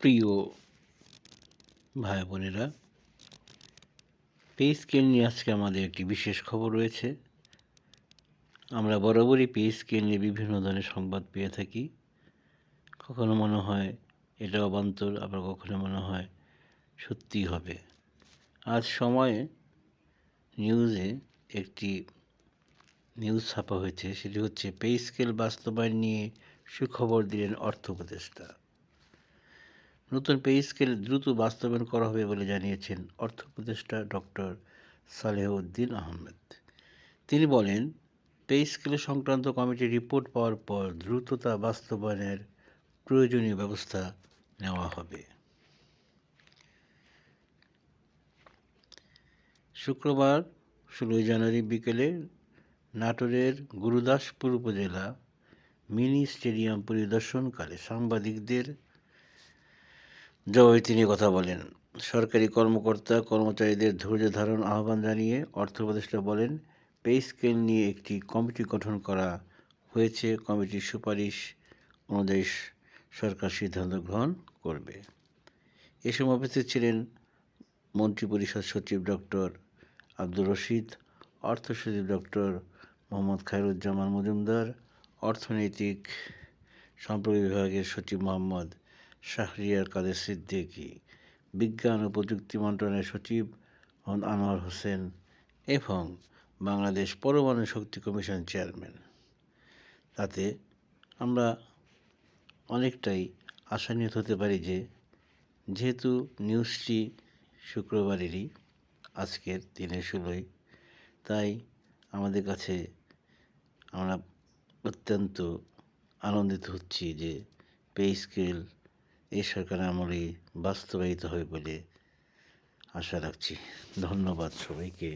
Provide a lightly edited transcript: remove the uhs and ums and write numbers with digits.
প্রিয় ভাই বোনেরা, পে স্কেল নিয়ে আজকে আমাদের একটি বিশেষ খবর রয়েছে। আমরা বরাবরই পে স্কেল নিয়ে বিভিন্ন ধরনের সংবাদ পেয়ে থাকি। কখনো মনে হয় এটা অবান্তর, আবার কখনো মনে হয় সত্যিই হবে। আজ সময়ে নিউজে একটি নিউজ ছাপা হয়েছে, সেটি হচ্ছে পে স্কেল বাস্তবায়ন নিয়ে সুখবর দিলেন অর্থ উপদেষ্টা। নতুন পে স্কেল দ্রুত বাস্তবায়ন করা হবে বলে জানিয়েছেন অর্থ উপদেষ্টা ডক্টর সালেহউদ্দিন আহমেদ। তিনি বলেন, পে স্কেল সংক্রান্ত কমিটির রিপোর্ট পাওয়ার পর দ্রুততা বাস্তবায়নের প্রয়োজনীয় ব্যবস্থা নেওয়া হবে। শুক্রবার 16 জানুয়ারি বিকেলে নাটোরের গুরুদাসপুর উপজেলা মিনি স্টেডিয়াম পরিদর্শনকালে সাংবাদিকদের জবাবে তিনি কথা বলেন। সরকারি কর্মকর্তা কর্মচারীদের ধৈর্য ধারণ আহ্বান জানিয়ে অর্থ উপদেষ্টা বলেন, পে স্কেল নিয়ে একটি কমিটি গঠন করা হয়েছে। কমিটির সুপারিশ অনুযায়ী সরকার সিদ্ধান্ত গ্রহণ করবে। এ সময় উপস্থিত ছিলেন মন্ত্রিপরিষদ সচিব ডক্টর আব্দুর রশিদ, অর্থ সচিব ডক্টর মোহাম্মদ খায়রুজ্জামান মজুমদার, অর্থনৈতিক সম্পর্ক বিভাগের সচিব মোহাম্মদ শাহরিয়ার কাদের সিদ্দিকী, বিজ্ঞান ও প্রযুক্তি মন্ত্রণালয়ের সচিব মোহাম্মদ আনোয়ার হোসেন এবং বাংলাদেশ পরমাণু শক্তি কমিশন চেয়ারম্যান। তাতে আমরা অনেকটাই আশান্বিত হতে পারি যে, যেহেতু নিউজটি শুক্রবারেরই, আজকের 16, তাই আমাদের কাছে আমরা অত্যন্ত আনন্দিত হচ্ছি যে পে স্কেল এই সরকারের আমলেই বাস্তবায়িত হবে বলে আশা রাখছি। ধন্যবাদ সবাইকে।